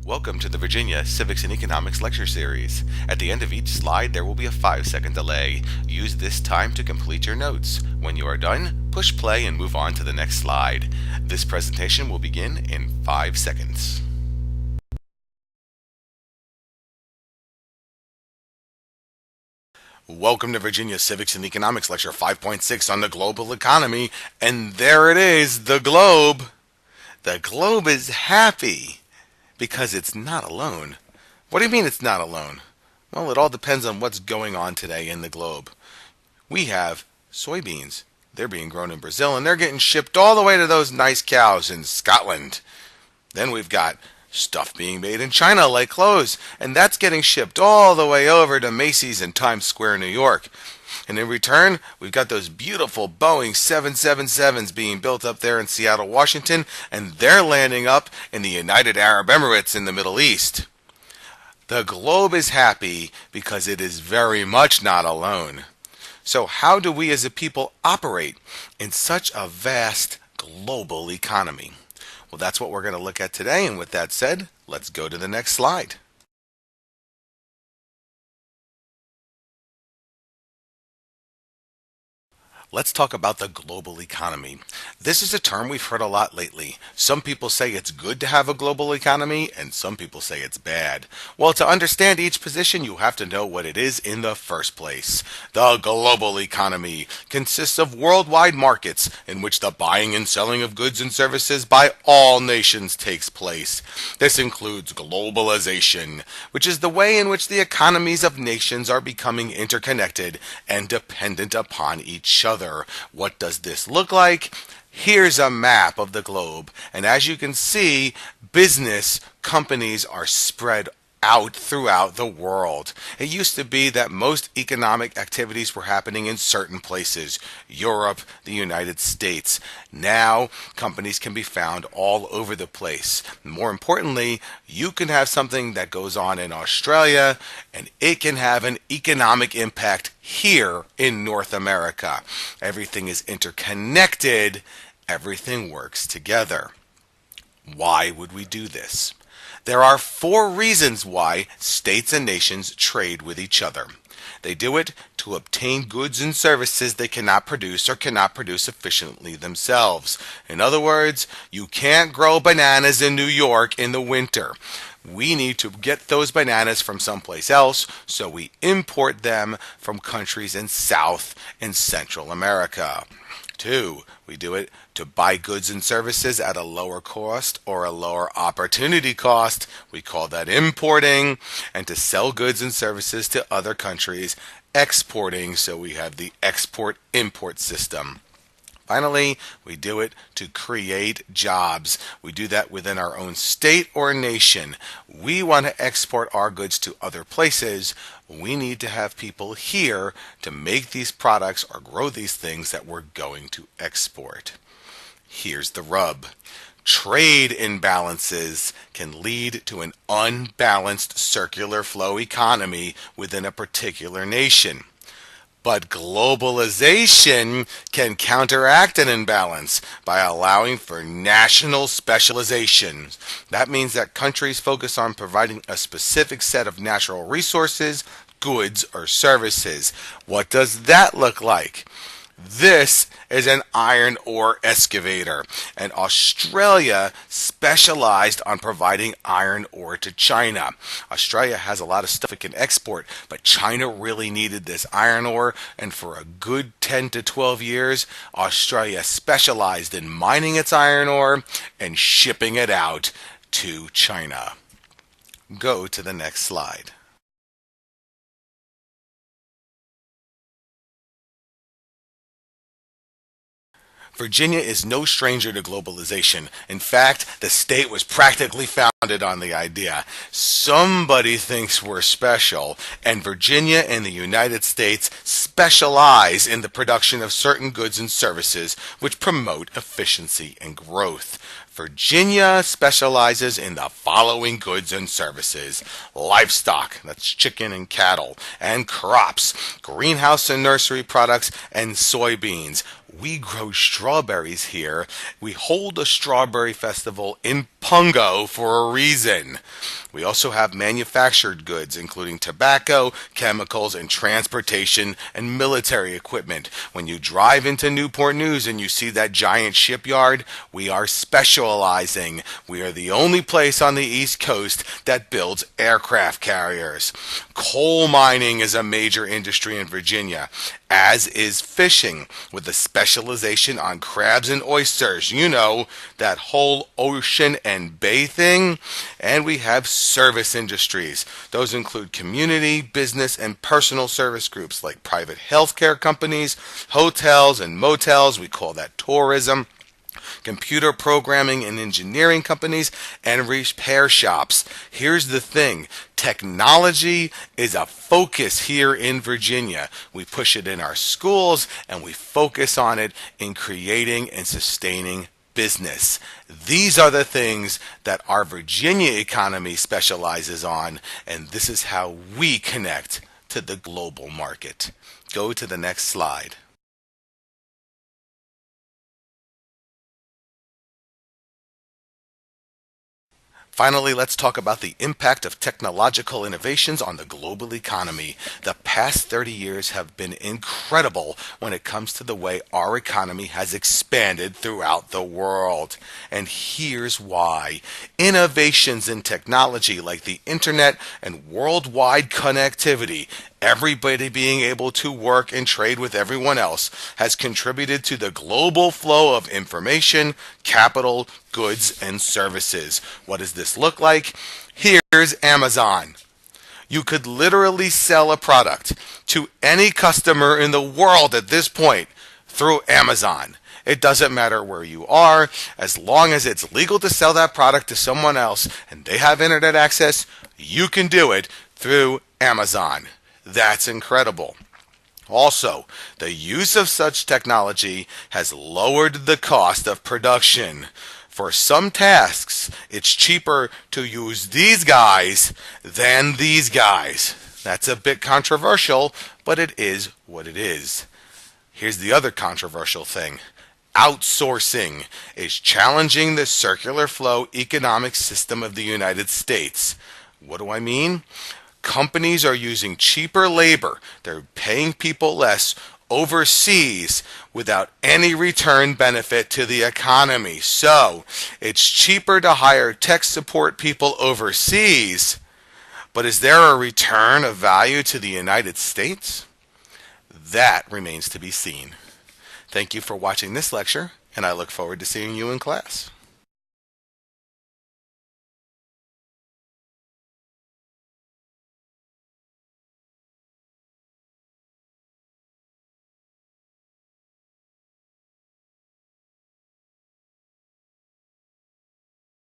Welcome to the Virginia Civics and Economics Lecture Series. At the end of each slide, there will be a 5-second delay. Use this time to complete your notes. When you are done, push play and move on to the next slide. This presentation will begin in 5 seconds. Welcome to Virginia Civics and Economics Lecture 5.6 on the global economy. And there it is, the globe. The globe is happy because it's not alone. What do you mean it's not alone? Well, it all depends on what's going on today in the globe. We have soybeans. They're being grown in Brazil and they're getting shipped all the way to those nice cows in Scotland. Then we've got stuff being made in China like clothes, and that's getting shipped all the way over to Macy's in Times Square, New York. And in return, we've got those beautiful Boeing 777s being built up there in Seattle, Washington, and they're landing up in the United Arab Emirates in the Middle East. The globe is happy because it is very much not alone. So how do we as a people operate in such a vast global economy? Well, that's what we're going to look at today, and with that said, let's go to the next slide. Let's talk about the global economy. This is a term we've heard a lot lately. Some people say it's good to have a global economy, and some people say it's bad. Well, to understand each position, you have to know what it is in the first place. The global economy consists of worldwide markets in which the buying and selling of goods and services by all nations takes place. This includes globalization, which is the way in which the economies of nations are becoming interconnected and dependent upon each other. What does this look like? Here's a map of the globe, and as you can see, business companies are spread out throughout the world. It used to be that most economic activities were happening in certain places, Europe, the United States. Now, companies can be found all over the place. More importantly, you can have something that goes on in Australia, and it can have an economic impact here in North America. Everything is interconnected. Everything works together. Why would we do this? There are 4 reasons why states and nations trade with each other. They do it to obtain goods and services they cannot produce or cannot produce efficiently themselves. In other words, you can't grow bananas in New York in the winter. We need to get those bananas from someplace else, so we import them from countries in South and Central America. 2, we do it to buy goods and services at a lower cost or a lower opportunity cost. We call that importing. And to sell goods and services to other countries, exporting. So we have the export-import system. Finally, we do it to create jobs. We do that within our own state or nation. We want to export our goods to other places. We need to have people here to make these products or grow these things that we're going to export. Here's the rub. Trade imbalances can lead to an unbalanced circular flow economy within a particular nation. But globalization can counteract an imbalance by allowing for national specialization. That means that countries focus on providing a specific set of natural resources, goods, or services. What does that look like? This is an iron ore excavator, and Australia specialized on providing iron ore to China. Australia has a lot of stuff it can export, but China really needed this iron ore, and for a good 10 to 12 years, Australia specialized in mining its iron ore and shipping it out to China. Go to the next slide. Virginia is no stranger to globalization. In fact, the state was practically founded on the idea. Somebody thinks we're special, and Virginia and the United States specialize in the production of certain goods and services which promote efficiency and growth. Virginia specializes in the following goods and services: livestock, that's chicken and cattle, and crops, greenhouse and nursery products, and soybeans. We grow strawberries here. We hold a strawberry festival in Pungo for a reason. We also have manufactured goods, including tobacco, chemicals, and transportation and military equipment. When you drive into Newport News and you see that giant shipyard, we are specializing. We are the only place on the East Coast that builds aircraft carriers. Coal mining is a major industry in Virginia, as is fishing, with a specialization on crabs and oysters. You know, that whole ocean and bay thing. And we have service industries. Those include community, business, and personal service groups like private healthcare companies, hotels and motels. We call that tourism. Computer programming and engineering companies, and repair shops. Here's the thing. Technology is a focus here in Virginia. We push it in our schools and we focus on it in creating and sustaining business. These are the things that our Virginia economy specializes on, and this is how we connect to the global market. Go to the next slide. Finally, let's talk about the impact of technological innovations on the global economy. The past 30 years have been incredible when it comes to the way our economy has expanded throughout the world. And here's why. Innovations in technology like the internet and worldwide connectivity, everybody being able to work and trade with everyone else, has contributed to the global flow of information, capital, goods, and services. What does this look like? Here's Amazon. You could literally sell a product to any customer in the world at this point through Amazon. It doesn't matter where you are, as long as it's legal to sell that product to someone else and they have internet access, you can do it through Amazon. That's incredible. Also, the use of such technology has lowered the cost of production. For some tasks, it's cheaper to use these guys than these guys. That's a bit controversial, but it is what it is. Here's the other controversial thing. Outsourcing is challenging the circular flow economic system of the United States. What do I mean? Companies are using cheaper labor. They're paying people less overseas without any return benefit to the economy. So, it's cheaper to hire tech support people overseas, but is there a return of value to the United States? That remains to be seen. Thank you for watching this lecture, and I look forward to seeing you in class.